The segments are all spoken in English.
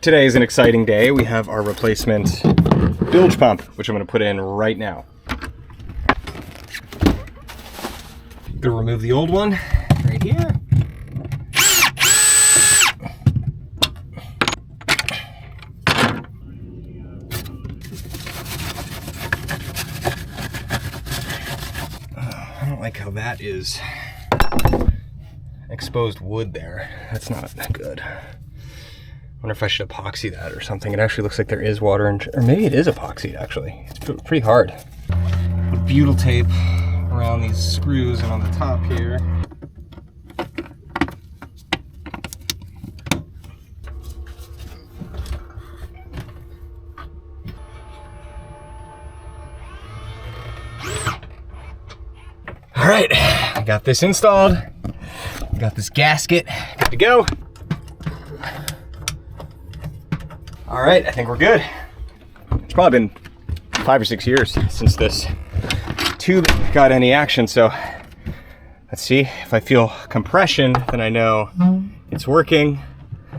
Today is an exciting day. We have our replacement bilge pump, which I'm going to put in right now. Gonna remove the old one right here. I don't like how that is exposed wood there. That's not good. I wonder if I should epoxy that or something. It actually looks like there is water in, or maybe it is epoxied actually. It's pretty hard. Put butyl tape around these screws and on the top here. All right, I got this installed. I got this gasket, good to go. All right, I think we're good. It's probably been 5 or 6 years since this tube got any action, so let's see if I feel compression, then I know it's working.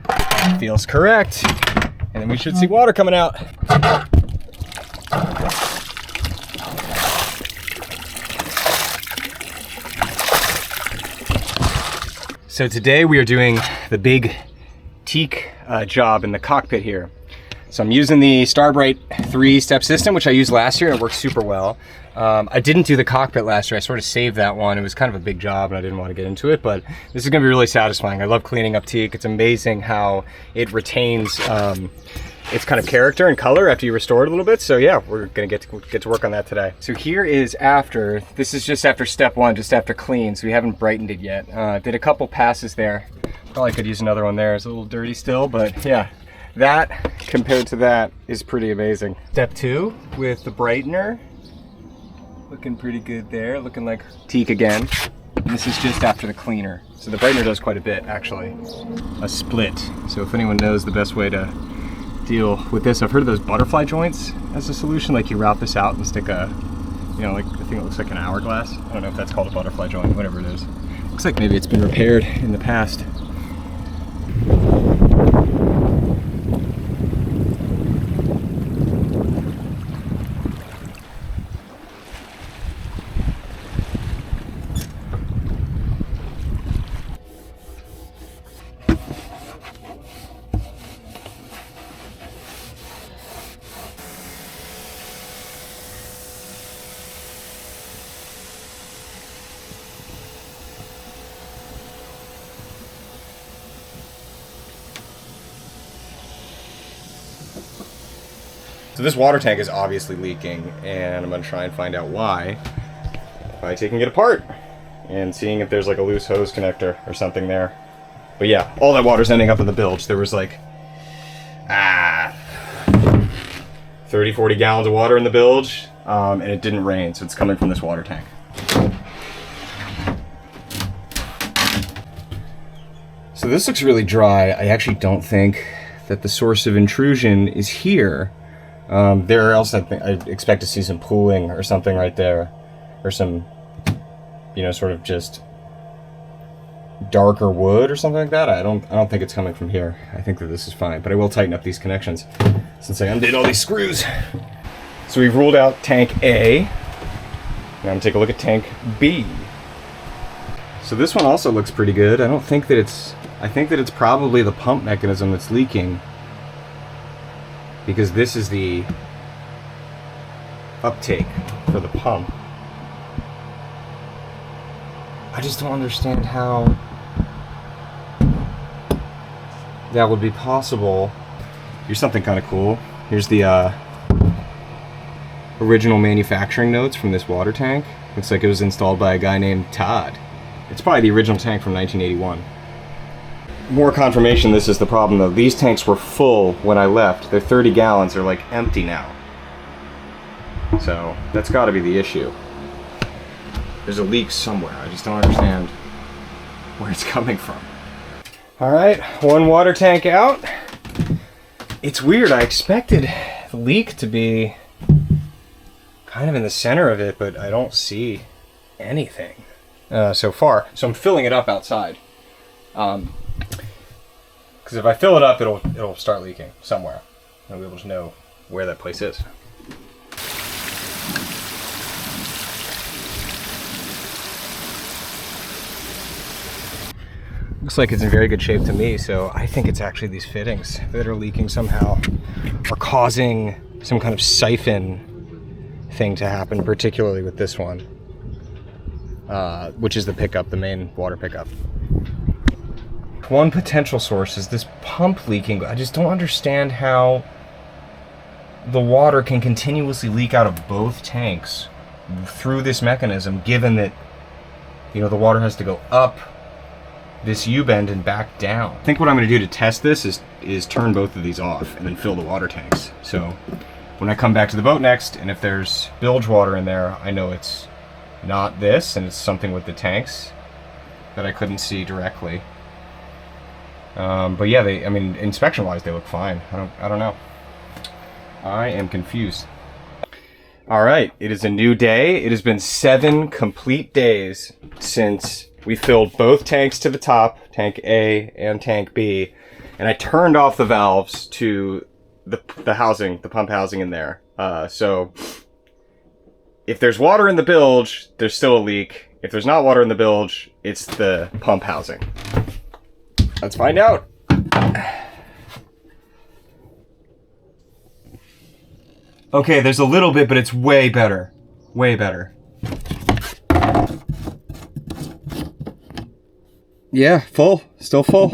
It feels correct, and then we should see water coming out. So today we are doing the big Teak job in the cockpit here. So I'm using the Starbright 3-step system, which I used last year and it works super well. I didn't do the cockpit last year. I sort of saved that one. It was kind of a big job and I didn't want to get into it, but this is gonna be really satisfying. I love cleaning up Teak. It's amazing how it retains its kind of character and color after you restore it a little bit. So yeah, we're gonna get to work on that today. So here is after, this is just after step one, just after clean. So we haven't brightened it yet. Did a couple passes there. Probably could use another one there. It's a little dirty still, but yeah. That compared to that is pretty amazing. Step two with the brightener. Looking pretty good there. Looking like Teak again. And this is just after the cleaner. So the brightener does quite a bit actually. A split. So if anyone knows the best way to deal with this, I've heard of those butterfly joints as a solution. Like you route this out and stick a, you know, like I think it looks like an hourglass. I don't know if that's called a butterfly joint, whatever it is. Looks like maybe it's been repaired in the past. So this water tank is obviously leaking, and I'm gonna try and find out why by taking it apart and seeing if there's like a loose hose connector or something there. But yeah, all that water's ending up in the bilge. There was like 30, 40 gallons of water in the bilge, and it didn't rain, so it's coming from this water tank. So this looks really dry. I actually don't think that the source of intrusion is here. There else I expect to see some pooling or something right there, or some, you know, sort of just darker wood or something like that. I don't think it's coming from here. I think that this is fine, but I will tighten up these connections since I undid all these screws. So we've ruled out tank A. Now I'm gonna take a look at tank B. So this one also looks pretty good. I think that it's probably the pump mechanism that's leaking, because this is the uptake for the pump. I just don't understand how that would be possible. Here's something kind of cool. Here's the original manufacturing notes from this water tank. Looks like it was installed by a guy named Todd. It's probably the original tank from 1981. More confirmation this is the problem though. These tanks were full when I left. They're 30 gallons, they're like empty now. So that's gotta be the issue. There's a leak somewhere. I just don't understand where it's coming from. All right, one water tank out. It's weird, I expected the leak to be kind of in the center of it, but I don't see anything so far. So I'm filling it up outside. Because if I fill it up, it'll start leaking somewhere. And we'll be able to know where that place is. Looks like it's in very good shape to me, so I think it's actually these fittings that are leaking somehow, or causing some kind of siphon thing to happen, particularly with this one, which is the pickup, the main water pickup. One potential source is this pump leaking. I just don't understand how the water can continuously leak out of both tanks through this mechanism, given that, you know, the water has to go up this U-bend and back down. I think what I'm going to do to test this is turn both of these off and then fill the water tanks. So when I come back to the boat next, and if there's bilge water in there, I know it's not this, and it's something with the tanks that I couldn't see directly. But yeah, I mean, inspection-wise, they look fine. I don't know. I am confused. All right, it is a new day. It has been 7 complete days since we filled both tanks to the top, tank A and tank B, and I turned off the valves to the housing, the pump housing in there. So if there's water in the bilge, there's still a leak. If there's not water in the bilge, it's the pump housing. Let's find out. Okay, there's a little bit, but it's way better. Way better. Yeah, full. Still full.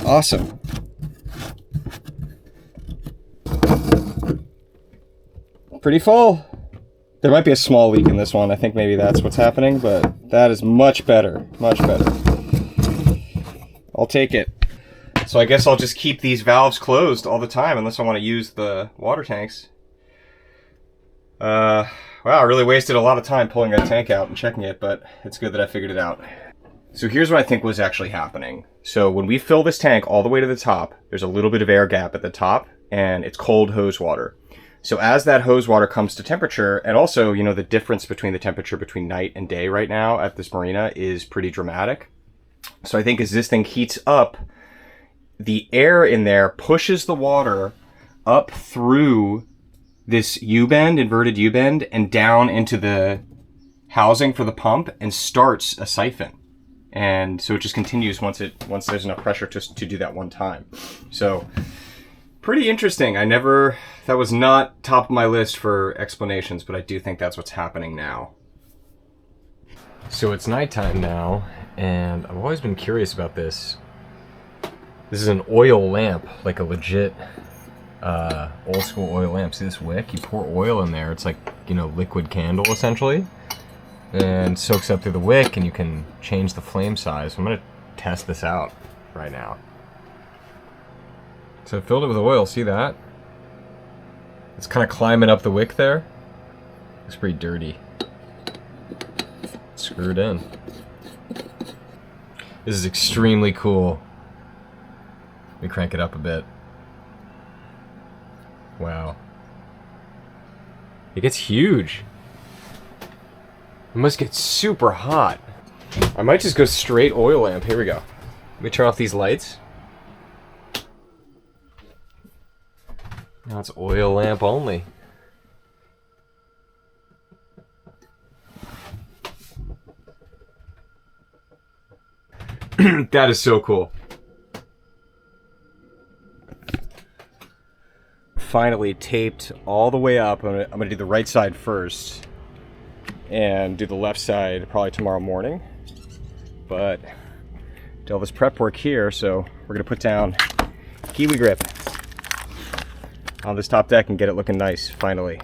Awesome. Pretty full. There might be a small leak in this one. I think maybe that's what's happening, but that is much better. Much better. I'll take it. So I guess I'll just keep these valves closed all the time unless I want to use the water tanks. Wow, I really wasted a lot of time pulling that tank out and checking it, but it's good that I figured it out. So here's what I think was actually happening. So when we fill this tank all the way to the top, there's a little bit of air gap at the top, and it's cold hose water. So as that hose water comes to temperature, and also, you know, the difference between the temperature between night and day right now at this marina is pretty dramatic. So I think as this thing heats up, the air in there pushes the water up through this U-bend, inverted U-bend, and down into the housing for the pump and starts a siphon. And so it just continues once there's enough pressure to do that one time. So pretty interesting. That was not top of my list for explanations, but I do think that's what's happening now. So it's nighttime now, and I've always been curious about this. This is an oil lamp, like a legit old school oil lamp. See this wick? You pour oil in there. It's like, you know, liquid candle essentially, and soaks up through the wick, and you can change the flame size. I'm gonna test this out right now. So I filled it with oil. See that? It's kind of climbing up the wick there. It's pretty dirty. Screwed in. This is extremely cool. Let me crank it up a bit. Wow. It gets huge. It must get super hot. I might just go straight oil lamp. Here we go. Let me turn off these lights. Now it's oil lamp only. That is so cool. Finally taped all the way up. I'm gonna do the right side first and do the left side probably tomorrow morning. But do all this prep work here, so we're gonna put down Kiwigrip on this top deck and get it looking nice finally.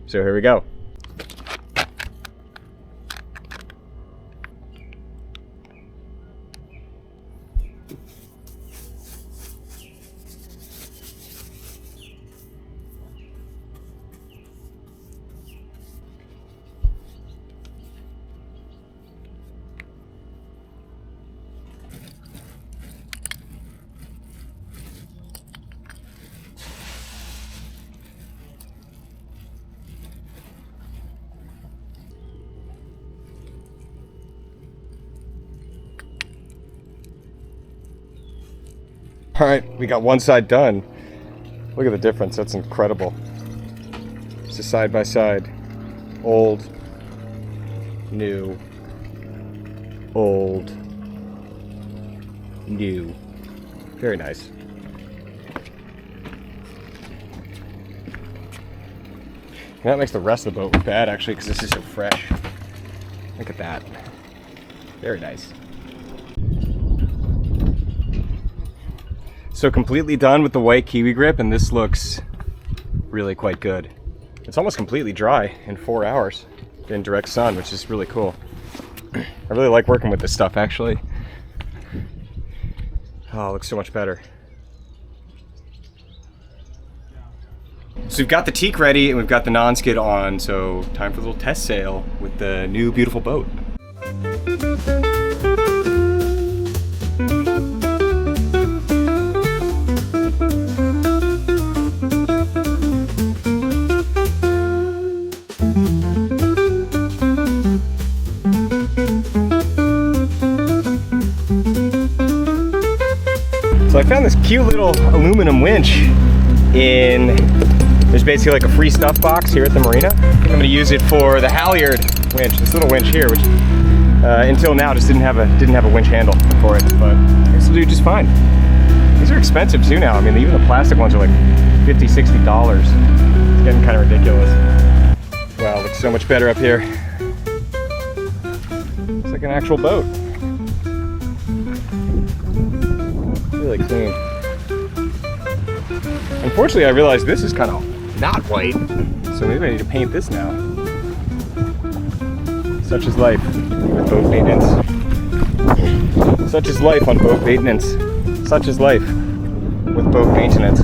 So here we go. All right, we got one side done. Look at the difference, that's incredible. It's a side by side. Old, new, old, new. Very nice. And that makes the rest of the boat look bad actually, because this is so fresh. Look at that. Very nice. So completely done with the white Kiwigrip, and this looks really quite good. It's almost completely dry in 4 hours in direct sun, which is really cool. I really like working with this stuff actually. Oh, it looks so much better. So we've got the Teak ready and we've got the non-skid on, so time for a little test sail with the new beautiful boat. So I found this cute little aluminum winch in, there's basically like a free stuff box here at the marina. I think I'm gonna use it for the halyard winch, this little winch here, which until now just didn't have a winch handle for it, but I guess it'll do just fine. These are expensive too now. I mean, even the plastic ones are like $50, $60. It's getting kind of ridiculous. Wow, it looks so much better up here. It's like an actual boat. Really clean. Unfortunately, I realized this is kind of not white, so maybe I need to paint this now. Such is life with boat maintenance. Such is life on boat maintenance. Such is life with boat maintenance.